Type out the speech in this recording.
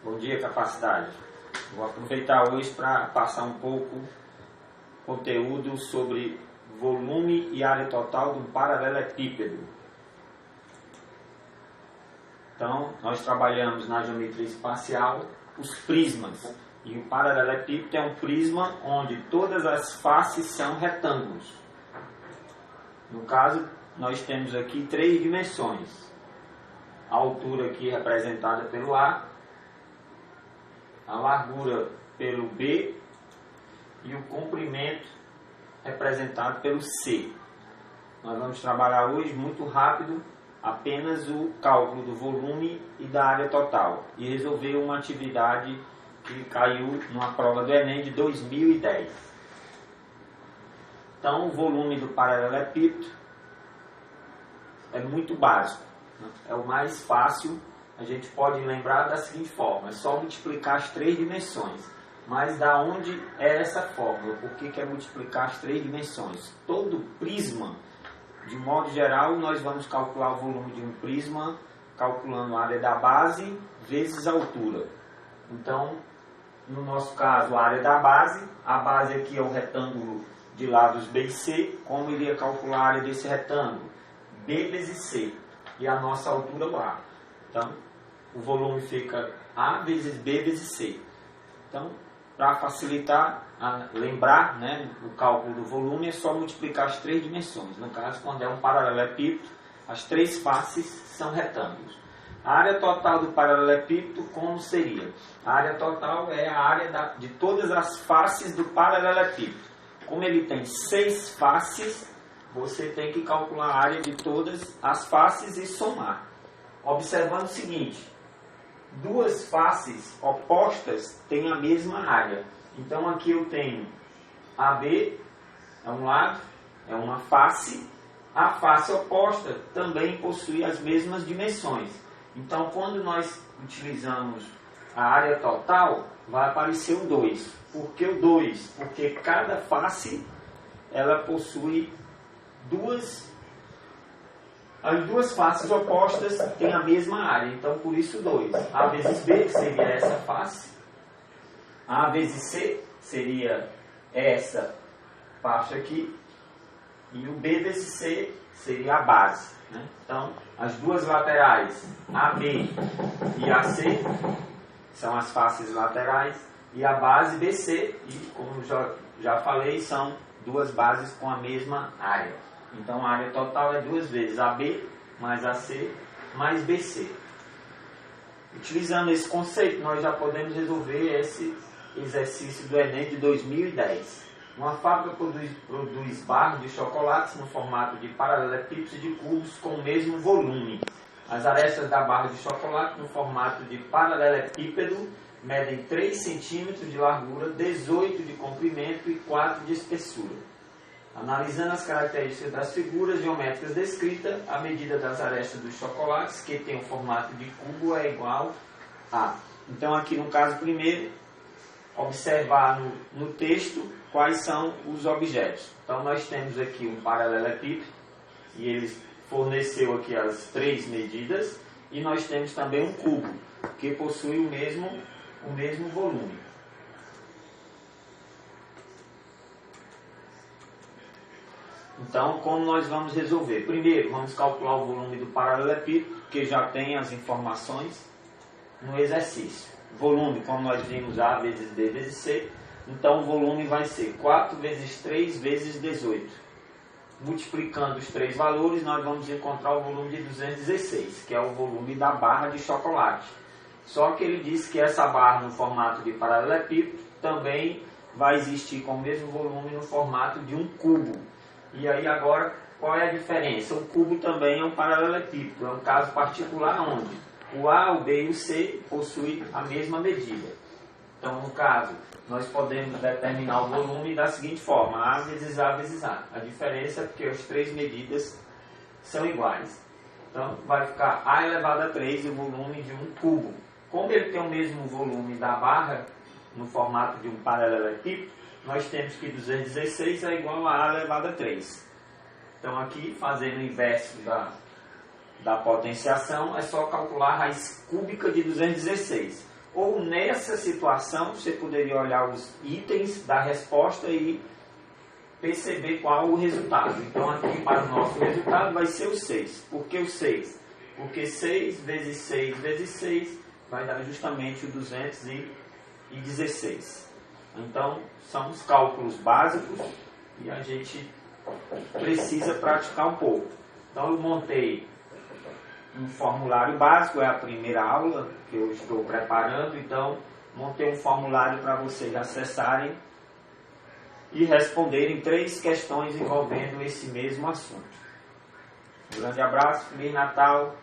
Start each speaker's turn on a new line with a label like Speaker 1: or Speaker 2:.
Speaker 1: Bom dia, capacidade. Vou aproveitar hoje para passar um pouco conteúdo sobre volume e área total de um paralelepípedo. Então, nós trabalhamos na geometria espacial os prismas. E o paralelepípedo é um prisma onde todas as faces são retângulos. No caso, nós temos aqui 3 dimensões. A altura aqui representada pelo A, a largura pelo B e o comprimento representado pelo C. Nós vamos trabalhar hoje muito rápido apenas o cálculo do volume e da área total e resolver uma atividade que caiu numa prova do Enem de 2010. Então, o volume do paralelepípedo é muito básico, né? É o mais fácil. A gente pode lembrar da seguinte forma: é só multiplicar as 3 dimensões. Mas da onde é essa fórmula? Por que é multiplicar as 3 dimensões? Todo prisma, de modo geral, nós vamos calcular o volume de um prisma calculando a área da base vezes a altura. Então, no nosso caso, a área da base, a base aqui é o retângulo de lados B e C. Como iria calcular a área desse retângulo? B vezes C. E a nossa altura, o A. Então, o volume fica A vezes B vezes C. Então, para facilitar lembrar, né, o cálculo do volume, é só multiplicar as 3 dimensões. No caso, quando é um paralelepípedo, as 3 faces são retângulos. A área total do paralelepípedo, como seria? A área total é a área de todas as faces do paralelepípedo. Como ele tem 6 faces, você tem que calcular a área de todas as faces e somar. Observando o seguinte: 2 faces opostas têm a mesma área. Então aqui eu tenho AB, é um lado, é uma face. A face oposta também possui as mesmas dimensões. Então quando nós utilizamos a área total, vai aparecer o 2. Por que o 2? Porque cada face ela possui as 2 faces opostas têm a mesma área, então por isso 2. A vezes B, que seria essa face. A vezes C seria essa parte aqui. E o B vezes C seria a base, né? Então, as 2 laterais, AB e AC, são as faces laterais. E a base BC, e como já falei, são 2 bases com a mesma área. Então, a área total é 2 vezes AB mais AC mais BC. Utilizando esse conceito, nós já podemos resolver esse exercício do Enem de 2010. Uma fábrica produz barras de chocolates no formato de paralelepípedos e de cubos com o mesmo volume. As arestas da barra de chocolate no formato de paralelepípedo medem 3 centímetros de largura, 18 de comprimento e 4 de espessura. Analisando as características das figuras geométricas descritas, a medida das arestas dos chocolates, que tem o formato de cubo, é igual a... Então, aqui no caso primeiro, observar no texto quais são os objetos. Então, nós temos aqui um paralelepípedo, e ele forneceu aqui as 3 medidas, e nós temos também um cubo, que possui o mesmo volume. Então, como nós vamos resolver? Primeiro, vamos calcular o volume do paralelepípedo, que já tem as informações no exercício. Volume, como nós vimos, A vezes B vezes C. Então, o volume vai ser 4 vezes 3 vezes 18. Multiplicando os 3 valores, nós vamos encontrar o volume de 216, que é o volume da barra de chocolate. Só que ele disse que essa barra no formato de paralelepípedo também vai existir com o mesmo volume no formato de um cubo. E aí agora, qual é a diferença? O cubo também é um paralelepípedo, é um caso particular onde o A, o B e o C possuem a mesma medida. Então, no caso, nós podemos determinar o volume da seguinte forma: A vezes A vezes A. A diferença é porque as 3 medidas são iguais. Então, vai ficar A elevado a 3 o volume de um cubo. Como ele tem o mesmo volume da barra, no formato de um paralelepípedo, nós temos que 216 é igual a A elevado a 3. Então, aqui, fazendo o inverso da potenciação, é só calcular a raiz cúbica de 216. ou nessa situação você poderia olhar os itens da resposta e perceber qual o resultado. Então aqui para o nosso resultado vai ser o 6. Por que o 6? Porque 6 vezes 6 vezes 6 vai dar justamente o 216. Então são os cálculos básicos e a gente precisa praticar um pouco. Então eu montei um formulário básico, é a primeira aula que eu estou preparando, então montei um formulário para vocês acessarem e responderem 3 questões envolvendo esse mesmo assunto. Um grande abraço, Feliz Natal